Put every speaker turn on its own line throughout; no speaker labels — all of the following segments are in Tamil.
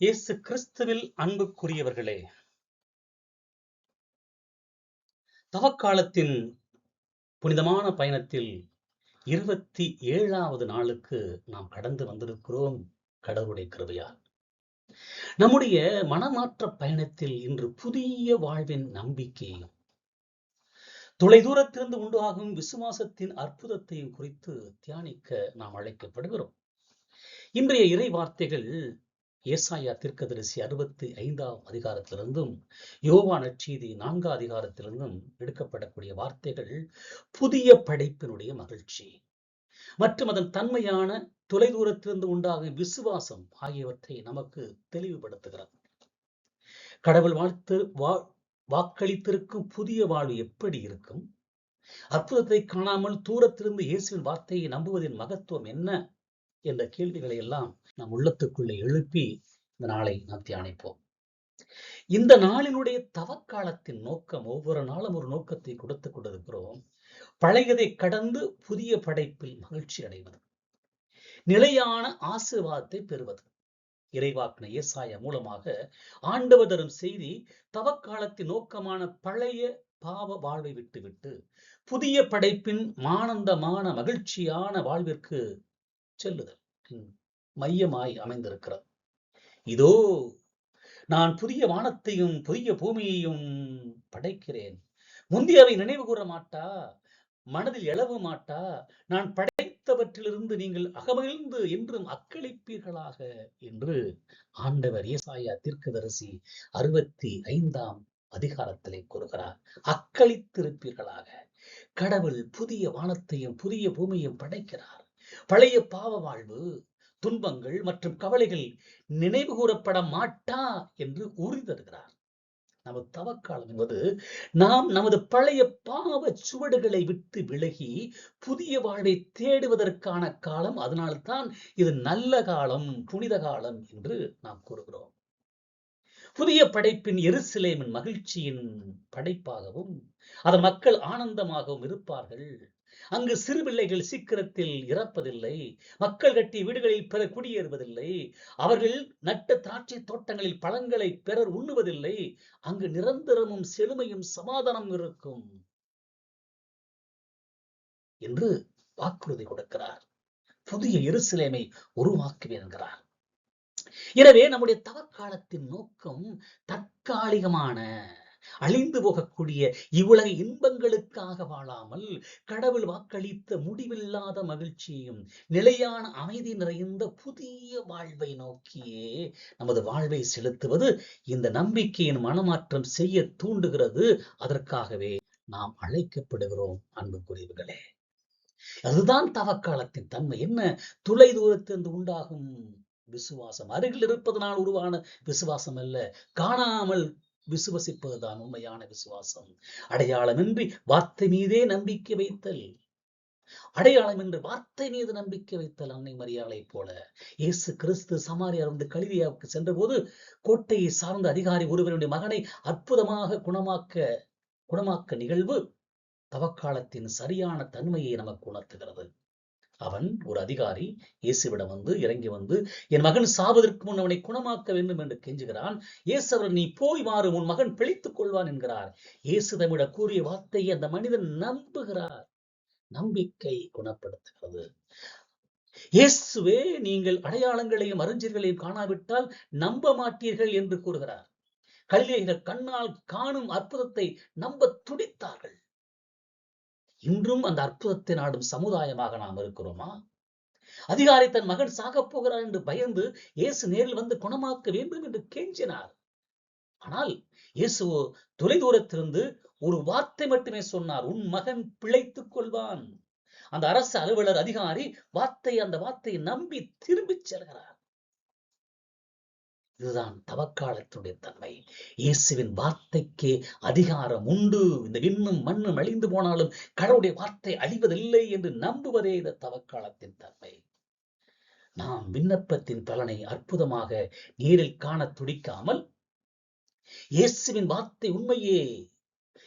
இயேசு கிறிஸ்துவில் அன்புக்குரியவர்களே, தவக்காலத்தின் புனிதமான பயணத்தில் 27வது நாளுக்கு நாம் கடந்து வந்திருக்கிறோம். கடவுளுடைய கிருபையால் நம்முடைய மனமாற்ற பயணத்தில் இன்று புதிய வாழ்வின் நம்பிக்கையும் தொலைதூரத்திலிருந்து உண்டாகும் விசுவாசத்தின் அற்புதத்தையும் குறித்து தியானிக்க நாம் அழைக்கப்படுகிறோம். இன்றைய இறை வார்த்தைகள் ஏசாயா தீர்க்கதரிசி 65ஆம் அதிகாரத்திலிருந்தும் யோவான் நற்செய்தி 4ஆம் அதிகாரத்திலிருந்தும் எடுக்கப்படக்கூடிய வார்த்தைகள் புதிய படைப்பினுடைய மகிழ்ச்சி மற்றும் அதன் தன்மையான தொலைதூரத்திலிருந்து உண்டாகும் விசுவாசம் ஆகியவற்றை நமக்கு தெளிவுபடுத்துகிறது. கடவுள் வாக்களித்திருக்கும் புதிய வாழ்வு எப்படி இருக்கும்? அற்புதத்தை காணாமல் தூரத்திலிருந்து இயேசுவின் வார்த்தையை நம்புவதின் மகத்துவம் என்ன என்ற கேள்விகளை எல்லாம் நம் உள்ளத்துக்குள்ளே எழுப்பி இந்த நாளை நாம் தியானிப்போம். இந்த நாளினுடைய தவக்காலத்தின் நோக்கம், ஒவ்வொரு நாளும் ஒரு நோக்கத்தை கொடுத்துக் கொண்டிருக்கிறோம். பழையதை கடந்து புதிய படைப்பில் மகிழ்ச்சி அடைவது, நிலையான ஆசீர்வாதத்தை பெறுவது. இறைவாக்கின ஏசாயா மூலமாக ஆண்டவர் தரும் செய்தி தவக்காலத்தின் நோக்கமான பழைய பாவ வாழ்வை விட்டுவிட்டு புதிய படைப்பின் ஆனந்தமான மகிழ்ச்சியான வாழ்விற்கு செல்லுதல் மையமாய் அமைந்திருக்கிறது. இதோ நான் புதிய வானத்தையும் புதிய பூமியையும் படைக்கிறேன், முந்தியவை நினைவு கூற மாட்டா, மனதில் எழவு மாட்டா, நான் படைத்தவற்றிலிருந்து நீங்கள் அகமகிழ்ந்து என்றும் அக்களிப்பீர்களாக என்று ஆண்டவர் ஏசாயா தீர்க்கதரிசி 65ஆம் அதிகாரத்திலே கூறுகிறார். அக்களித்திருப்பீர்களாக. கடவுள் புதிய வானத்தையும் புதிய பூமியையும் படைக்கிறார். பழைய பாவ வாழ்வு, துன்பங்கள் மற்றும் கவலைகள் நினைவு கூறப்பட மாட்டா என்று உறுதி தருகிறார். நமது தவக்காலம் என்பது நாம் நமது பழைய பாவ சுவடுகளை விட்டு விலகி புதிய வாழ்வை தேடுவதற்கான காலம். அதனால்தான் இது நல்ல காலம், புனித காலம் என்று நாம் கூறுகிறோம். புதிய படைப்பின் எருசலேமின் மகிழ்ச்சியின் படைப்பாகவும் அதன் மக்கள் ஆனந்தமாகவும் இருப்பார்கள். அங்கு சிறு பிள்ளைகள் சீக்கிரத்தில் இறப்பதில்லை, மக்கள் கட்டிய வீடுகளில் பிறர் குடியேறுவதில்லை, அவர்கள் நட்ட திராட்சை தோட்டங்களில் பழங்களை பிறர் உண்ணுவதில்லை. அங்கு நிரந்தரமும் செழுமையும் சமாதானம் இருக்கும் என்று வாக்குறுதி கொடுக்கிறார். புதிய எருசலேமை உருவாக்குவேன் என்கிறார். எனவே நம்முடைய தவக்காலத்தின் நோக்கம் தற்காலிகமான அழிந்து போகக்கூடிய இவ்வுலக இன்பங்களுக்காக வாழாமல் கடவுள் வாக்களித்த முடிவில்லாத மகிழ்ச்சியும் நிலையான அமைதி நிறைந்த புதிய வாழ்வை நோக்கியே நமது வாழ்வை செலுத்துவது இந்த நம்பிக்கையின் மனமாற்றம் செய்ய தூண்டுகிறது. அதற்காகவே நாம் அழைக்கப்படுகிறோம். அன்புக்குரியவர்களே, அதுதான் தவக்காலத்தின் தன்மை. என்ன? தொலை தூரத்திலிருந்து உண்டாகும் விசுவாசம், அருகில் இருப்பதனால் உருவான விசுவாசம் அல்ல, காணாமல் விசுவசிப்பதுதான் உண்மையான விசுவாசம். அடையாளமின்றி வார்த்தை மீதே நம்பிக்கை வைத்தல், அடையாளம் என்று வார்த்தை மீது நம்பிக்கை வைத்தல். அன்னை மரியாளை போல இயேசு கிறிஸ்து சமாரியார் வந்து கலிலேயாவுக்கு சென்ற போது கோட்டையை சார்ந்த அதிகாரி ஒருவருடைய மகனை அற்புதமாக குணமாக்க நிகழ்வு தவக்காலத்தின் சரியான தன்மையை நமக்கு உணர்த்துகிறது. அவன் ஒரு அதிகாரி இயேசுவிடம் வந்து இறங்கி வந்து, என் மகன் சாவதற்கு முன் அவனை குணமாக்க வேண்டும் என்று கெஞ்சுகிறான். இயேசு அவர், நீ போய் மாறு, உன் மகன் பிழைத்துக் கொள்வான் என்கிறார். இயேசு தம்மிடம் கூறிய வார்த்தையை அந்த மனிதன் நம்புகிறார். நம்பிக்கை குணப்படுத்துகிறது. இயேசுவே, நீங்கள் அடையாளங்களையும் அறிஞர்களையும் காணாவிட்டால் நம்ப மாட்டீர்கள் என்று கூறுகிறார். கலிலேயர்கள் கண்ணால் காணும் அற்புதத்தை நம்ப துடித்தார்கள். இன்றும் அந்த அற்புதத்தை நாடும் சமுதாயமாக நாம் இருக்கிறோமா? அதிகாரி தன் மகன் சாகப் போகிறார் என்று பயந்து இயேசு நேரில் வந்து குணமாக்க வேண்டும் என்று கெஞ்சினார். ஆனால் இயேசுவோ தொலைதூரத்திலிருந்து ஒரு வார்த்தை மட்டுமே சொன்னார், உன் மகன் பிழைத்துக் கொள்வான். அந்த அரசு அலுவலர் அதிகாரி அந்த வார்த்தையை நம்பி திரும்பிச் செல்கிறார். இதுதான் தவக்காலத்துடைய தன்மை. இயேசுவின் வார்த்தைக்கே அதிகாரம் உண்டு. இந்த விண்ணும் மண்ணும் அழிந்து போனாலும் கடவுளுடைய வார்த்தை அழிவதில்லை என்று நம்புவதே இந்த தவக்காலத்தின் தன்மை. நாம் விண்ணப்பத்தின் பலனை அற்புதமாக நேரில் காண துடிக்காமல், இயேசுவின் வார்த்தை உண்மையே,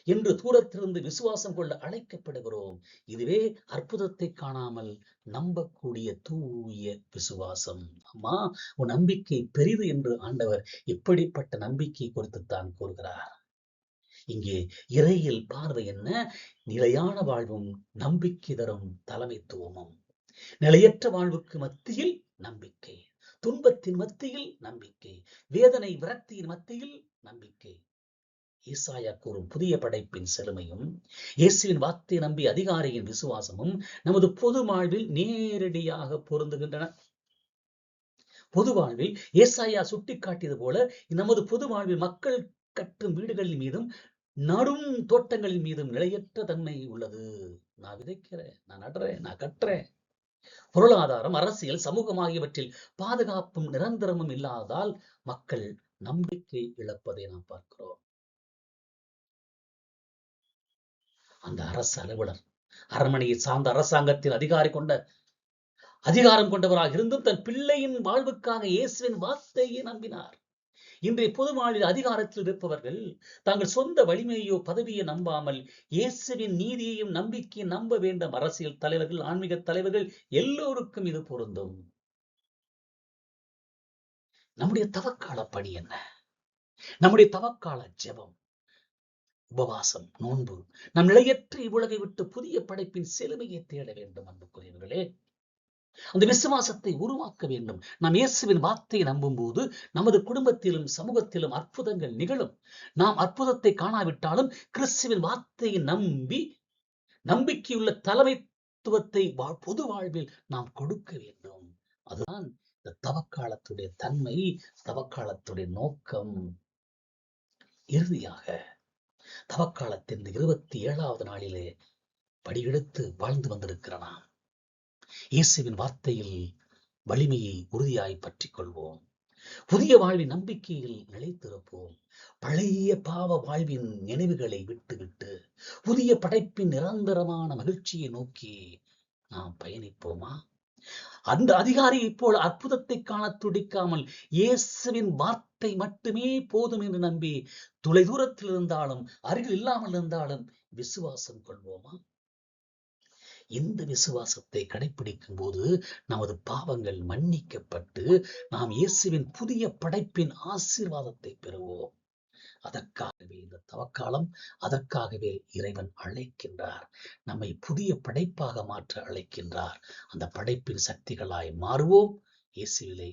என்று தூரத்திலிருந்து விசுவாசம் கொள்ள அழைக்கப்படுகிறோம். இதுவே அற்புதத்தை காணாமல் நம்பக்கூடிய தூய விசுவாசம். அம்மா, உன் நம்பிக்கை பெரிது என்று ஆண்டவர் இப்படிப்பட்ட நம்பிக்கை குறித்துத்தான் கூறுகிறார். இங்கே இறையில் பார்வை என்ன? நிலையான வாழ்வும் நம்பிக்கை தரும் தலைமைத்துவமும். நிலையற்ற வாழ்வுக்கு மத்தியில் நம்பிக்கை, துன்பத்தின் மத்தியில் நம்பிக்கை, வேதனை விரக்தியின் மத்தியில் நம்பிக்கை. ஈசாயா கூறும் புதிய படைப்பின் செழுமையும் இயேசுவின் வார்த்தை நம்பி அதிகாரியின் விசுவாசமும் நமது பொது வாழ்வில் நேரடியாக பொருந்துகின்றன. பொது வாழ்வில் ஏசாயா சுட்டிக்காட்டியது போல நமது பொது வாழ்வில் மக்கள் கட்டும் வீடுகளின் மீதும் நடும் தோட்டங்களின் மீதும் நிலையற்ற தன்மை உள்ளது. நான் விதைக்கிறேன், நான் நடுறேன், நான் கட்டுறேன். பொருளாதாரம், அரசியல், சமூகம் ஆகியவற்றில் பாதுகாப்பும் நிரந்தரமும் இல்லாததால் மக்கள் நம்பிக்கை இழப்பதை நாம் பார்க்கிறோம். அந்த அரசு அலுவலர் அரண்மனையை சார்ந்த அரசாங்கத்தில் அதிகாரம் கொண்டவராக இருந்தும் தன் பிள்ளையின் வாழ்வுக்காக இயேசுவின் வார்த்தையை நம்பினார். இன்றைய பொது வாழ்வில் அதிகாரத்தில் இருப்பவர்கள் தாங்கள் சொந்த வலிமையோ பதவியை நம்பாமல் இயேசுவின் நீதியையும் நம்பிக்கையை நம்ப வேண்டும். அரசியல் தலைவர்கள், ஆன்மீக தலைவர்கள் எல்லோருக்கும் இது பொருந்தும். நம்முடைய தவக்கால பணி என்ன? நம்முடைய தவக்கால ஜெபம், உபவாசம், நோன்பு நம் நிலையற்ற இவ்வுலகை விட்டு புதிய படைப்பின் செழுமையை தேட வேண்டும். அன்புக்குரியவர்களே, அந்த விசுவாசத்தை உருவாக்க வேண்டும். நாம் இயேசுவின் வார்த்தையை நம்பும் போது நமது குடும்பத்திலும் சமூகத்திலும் அற்புதங்கள் நிகழும். நாம் அற்புதத்தை காணாவிட்டாலும் கிறிஸ்துவின் வார்த்தையை நம்பி நம்பிக்கையுள்ள தலைமைத்துவத்தை பொது வாழ்வில் நாம் கொடுக்க வேண்டும். அதுதான் இந்த தவக்காலத்துடைய தன்மை, தவக்காலத்துடைய நோக்கம். இறுதியாக தவக்காலத்தின் 27வது நாளிலே படியெடுத்து வாழ்ந்து வந்திருக்கிற நாம் இயேசுவின் வார்த்தையில் வலிமையை உறுதியாய் பற்றிக் கொள்வோம். புதிய வாழ்வின் நம்பிக்கையில் நிலைத்திருப்போம். பழைய பாவ வாழ்வின் நினைவுகளை விட்டுவிட்டு புதிய படைப்பின் நிரந்தரமான மகிழ்ச்சியை நோக்கி நாம் பயணிப்போமா? அந்த அதிகாரியை போல அற்புதத்தை காண துடிக்காமல் இயேசுவின் வார்த்தை மட்டுமே போதும் என்று நம்பி தொலை தூரத்தில் இருந்தாலும் அருகில் இல்லாமல் இருந்தாலும் விசுவாசம் கொள்வோமா? இந்த விசுவாசத்தை கடைபிடிக்கும் போது நமது பாவங்கள் மன்னிக்கப்பட்டு நாம் இயேசுவின் புதிய படைப்பின் ஆசீர்வாதத்தை பெறுவோம். அதற்காகவே இந்த தவக்காலம், அதற்காகவே இறைவன் அழைக்கின்றார். நம்மை புதிய படைப்பாக மாற்ற அழைக்கின்றார். அந்த படைப்பின் சக்திகளாய் மாறுவோம். இயேசுவிலே